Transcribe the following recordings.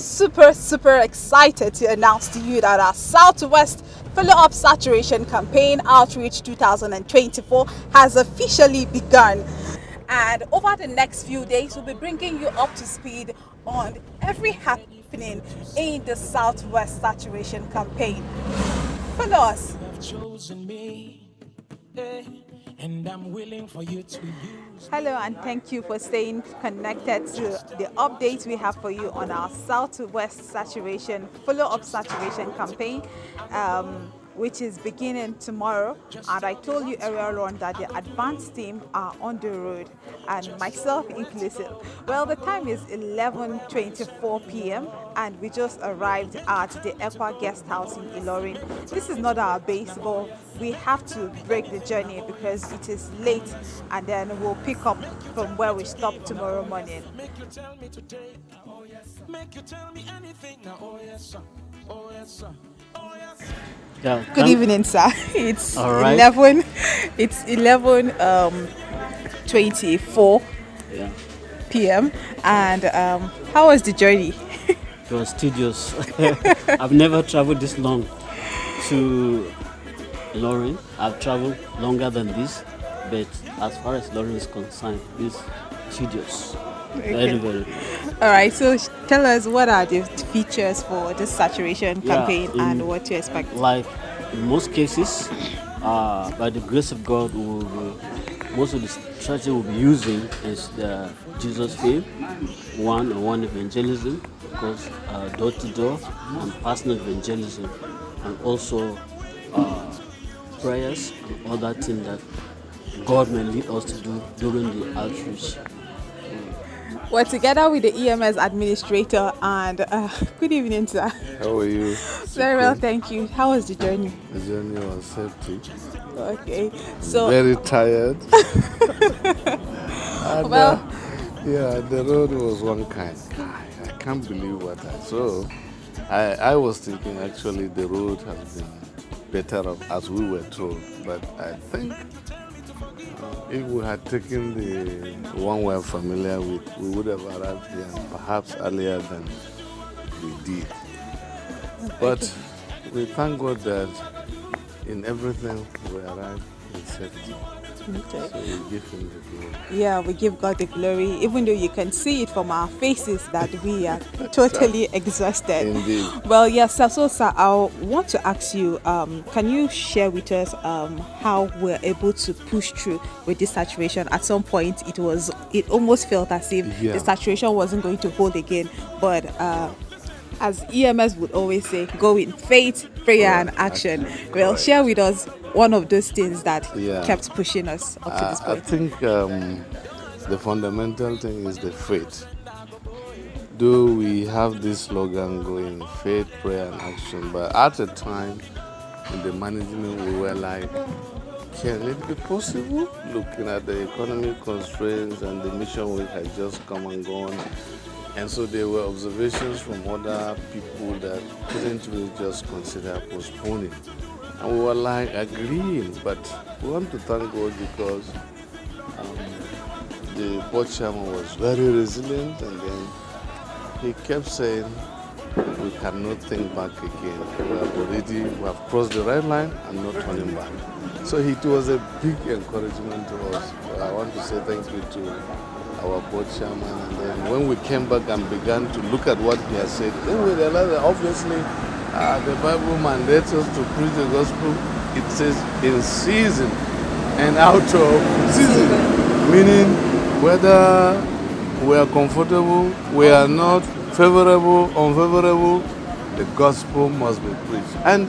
super excited to announce to you that our Southwest Follow-up Saturation Campaign Outreach 2024 has officially begun. And over the next few days, we'll be bringing you up to speed on every happening in the Southwest Saturation Campaign. Follow us. And I'm willing for you to use. Hello, and thank you for staying connected to the updates we have for you on our Southwest Saturation Follow-up Saturation Campaign, which is beginning tomorrow. And I told you earlier on that the advanced team are on the road, and myself inclusive. Well, the time is 11:24 p.m. and we just arrived at the EPA Guest House in Ilorin. This is not our base, but we have to break the journey because it is late, and then we'll pick up from where we stop tomorrow morning. Make you tell me today, oh yes. Make you tell me anything now, oh yes, sir. Oh yes, sir. Oh yes. Yeah, good evening, sir. It's right. 11. It's 11:24 p.m. And how was the journey? It was tedious. I've never traveled this long to Ilorin. I've traveled longer than this, but as far as Ilorin is concerned, it's tedious. Okay. Very. All right, so tell us, what are the features for this saturation campaign and what to expect? Like in most cases, by the grace of God, most of the strategy we'll be using is the Jesus Faith, one evangelism, because door to door and personal evangelism, and also prayers and other things that God may lead us to do during the outreach. We're together with the EMS administrator, and good evening, sir. How are you? Very well, thank you. How was the journey? The journey was safety. Okay, so very tired. And, well, the road was one kind. I can't believe what I saw. I was thinking actually the road has been better as we were told, but I think if we had taken the one we are familiar with, we would have arrived here perhaps earlier than we did. But we thank God that in everything we arrived in safety. Okay. So we give Him the glory. Yeah, we give God the glory, even though you can see it from our faces that we are totally exhausted. Indeed. Well, yes, so sir, I want to ask you, can you share with us how we're able to push through with this saturation? At some point, it almost felt as if the saturation wasn't going to hold again, but as EMS would always say, go in faith, prayer, and action. Well, share with us one of those things that kept pushing us up to this point. I think the fundamental thing is the faith. Though we have this slogan going, faith, prayer, and action, but at the time in the management we were like, can it be possible? Looking at the economic constraints and the mission we had just come and gone. And so there were observations from other people that couldn't really just consider postponing. And we were like agreeing, but we want to thank God because the board chairman was very resilient, and then he kept saying, we cannot think back again. We have crossed the right line and not turning back. So it was a big encouragement to us. I want to say thank you to our board chairman, and then when we came back and began to look at what he has said, then we realized that obviously the Bible mandates us to preach the gospel. It says in season and out of season, meaning whether we are comfortable, we are not, favorable, unfavorable, the gospel must be preached. And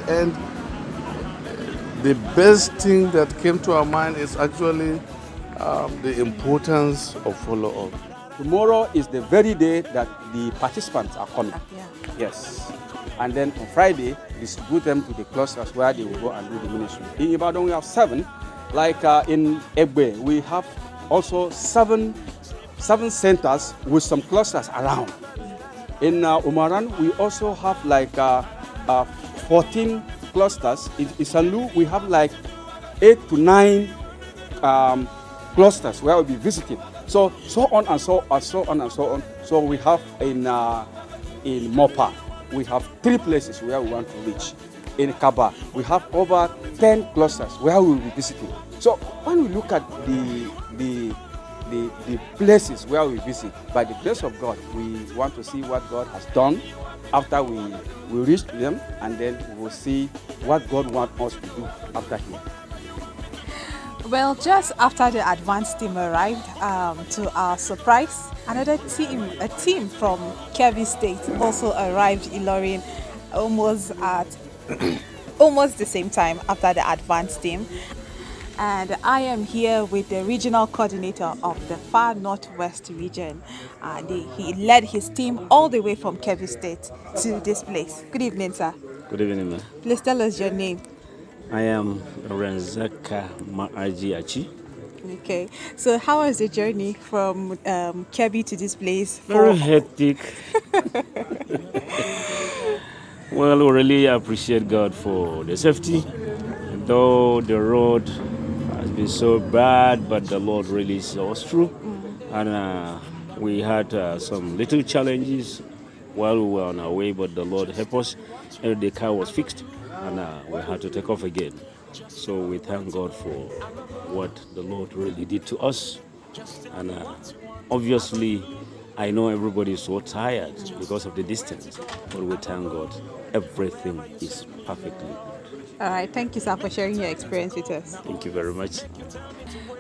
the best thing that came to our mind is actually the importance of follow-up. Tomorrow is the very day that the participants are coming. Yes. And then on Friday, distribute them to the clusters where they will go and do the ministry. In Ibadan, we have 7. Like in Egbe, we have also 7 centers with some clusters around. In Umaran, we also have like 14 clusters. In Isanlu, we have like 8 to 9 clusters where we'll be visiting. So on and so on. So we have in In Mopa, we have 3 places where we want to reach. In Kaba, we have over 10 clusters where we will be visiting. So when we look at the places where we visit, by the grace of God, we want to see what God has done after we reach them, and then we will see what God wants us to do after here. Well, just after the advance team arrived, to our surprise, another team, a team from Kebbi State, also arrived in Ilorin almost at almost the same time after the advance team. And I am here with the regional coordinator of the Far Northwest region. He led his team all the way from Kebbi State to this place. Good evening, sir. Good evening, ma'am. Please tell us your name. I am Renzaka Ma'aji Achi. Okay, so how was the journey from Kebbi to this place? Very hectic. Well, we really appreciate God for the safety. Though the road has been so bad, but the Lord really saw us through. And we had some little challenges while we were on our way, but the Lord helped us. And the car was fixed, and we had to take off again. So we thank God for what the Lord really did to us. And obviously, I know everybody is so tired because of the distance, but we thank God. Everything is perfectly good. All right, thank you, sir, for sharing your experience with us. Thank you very much.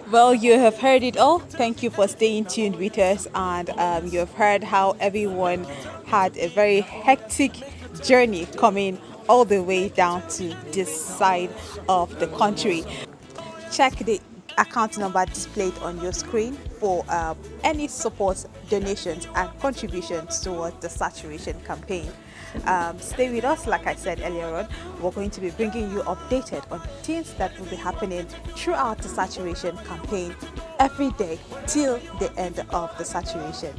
Well, you have heard it all. Thank you for staying tuned with us, and you have heard how everyone had a very hectic journey coming all the way down to this side of the country. Check the account number displayed on your screen for any support, donations and contributions towards the saturation campaign. Stay with us. Like I said earlier on, we're going to be bringing you updated on things that will be happening throughout the saturation campaign every day till the end of the saturation.